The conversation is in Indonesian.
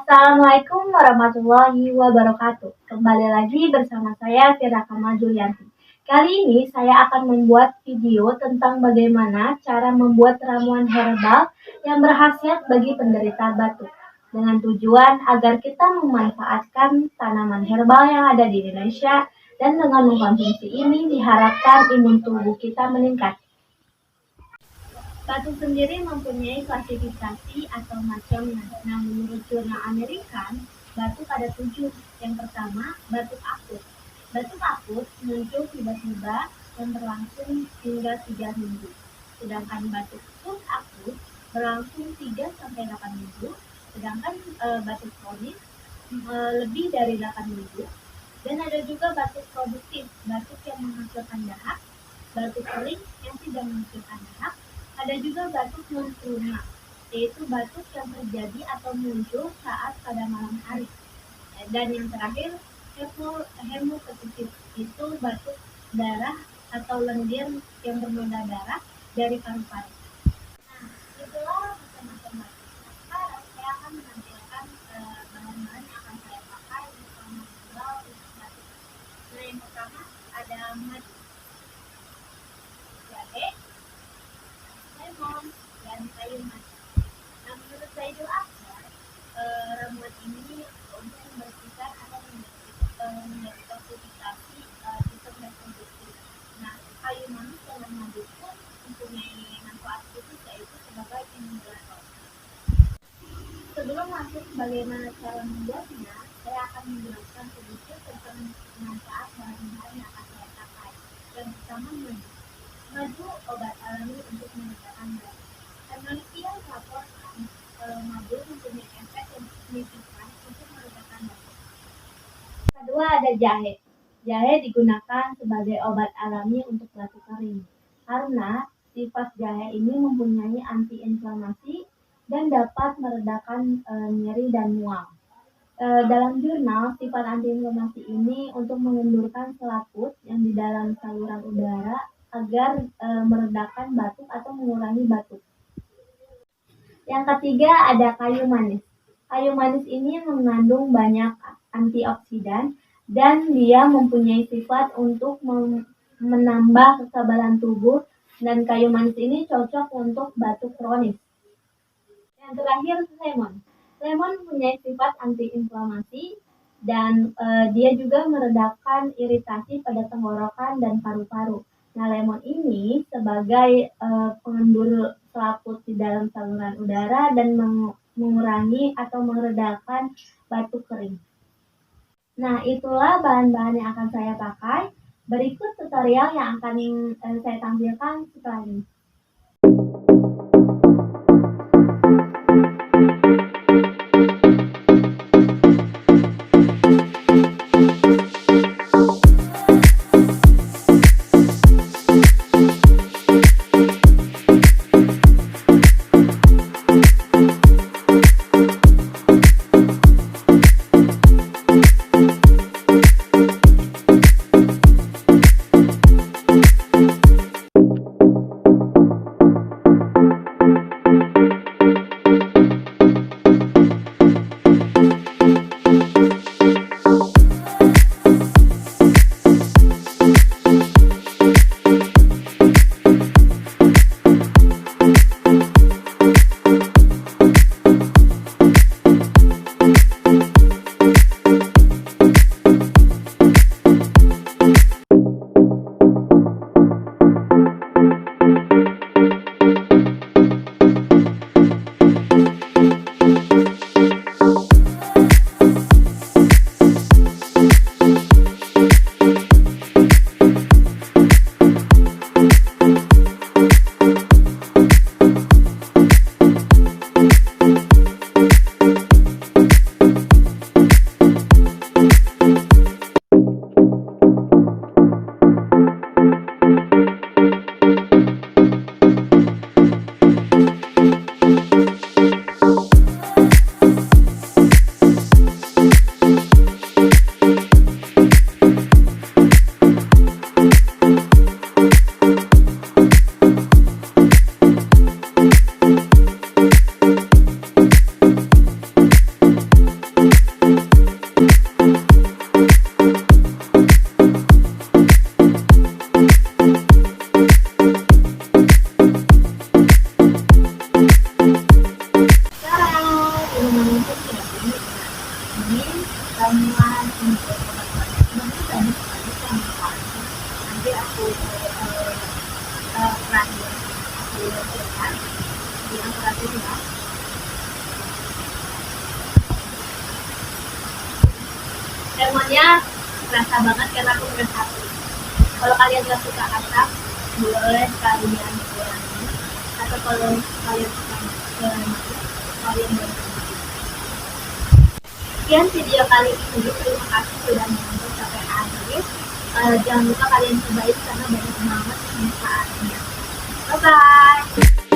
Assalamualaikum warahmatullahi wabarakatuh. Kembali lagi bersama saya Fira Kamal Julianti. Kali ini saya akan membuat video tentang bagaimana cara membuat ramuan herbal yang berkhasiat bagi penderita batuk. Dengan tujuan agar kita memanfaatkan tanaman herbal yang ada di Indonesia dan dengan mengkonsumsi ini diharapkan imun tubuh kita meningkat. Batuk sendiri mempunyai klasifikasi atau macamnya. Nah, menurut jurnal American, batuk ada 7. Yang pertama, batuk akut. Batuk akut muncul tiba-tiba dan berlangsung hingga 3 minggu. Sedangkan batuk subakut berlangsung 3-8 minggu. Sedangkan batuk kronis lebih dari 8 minggu. Dan ada juga batuk produktif, batuk yang menghasilkan dahak, batuk kering yang tidak menghasilkan dahak. Ada juga batuk non-trauma, yaitu batuk yang terjadi atau muncul saat pada malam hari. Dan yang terakhir, hemoptysis, itu batuk darah atau lendir yang bernoda darah dari paru-paru. Nah, itulah macam-macam batuk. Sekarang saya akan menampilkan bahan-bahan yang akan saya pakai untuk membuat untuk batuk. Nah, yang pertama ada madu, jahe, lemon, dan kayu manis. Nah, menurut Zaidul Akbar, ramuan ini untuk membersihkan atau mendetoksifikasi sistem reproduksi. Nah, kayu manis dan madu pun mempunyai manfaat khusus, yaitu sebagai imunulator. Sebelum masuk bagaimana cara membuatnya, saya akan menjelaskan sedikit tentang manfaat bahan-bahan yang akan saya pakai. Yang pertama, madu. Madu obat alami untuk meredakan batuk. Penelitian melaporkan madu mempunyai efek yang signifikan untuk meredakan batuk. Kedua ada jahe. Jahe digunakan sebagai obat alami untuk batuk kering karena sifat jahe ini mempunyai antiinflamasi dan dapat meredakan nyeri dan mual. Dalam jurnal, sifat antiinflamasi ini untuk mengendurkan selaput yang di dalam saluran udara agar meredakan batuk atau mengurangi batuk. Yang ketiga ada kayu manis. Kayu manis ini mengandung banyak antioksidan dan dia mempunyai sifat untuk menambah kekebalan tubuh, dan kayu manis ini cocok untuk batuk kronis. Yang terakhir lemon. Lemon mempunyai sifat antiinflamasi dan dia juga meredakan iritasi pada tenggorokan dan paru-paru. Nah, lemon ini sebagai pengendur selaput di dalam saluran udara dan mengurangi atau meredakan batuk kering. Nah, itulah bahan-bahan yang akan saya pakai. Berikut tutorial yang akan saya tampilkan setelah ini. Rasanya kerasa banget karena aku makan satu. Kalau kalian gak suka asam, boleh kalian kurangi. Atau kalau kalian suka manis, kalian boleh kurangi. Sekian video kali ini. Terima kasih sudah menonton sampai akhir. Jangan lupa kalian cobain karena banyak banget manfaatnya. Bye bye.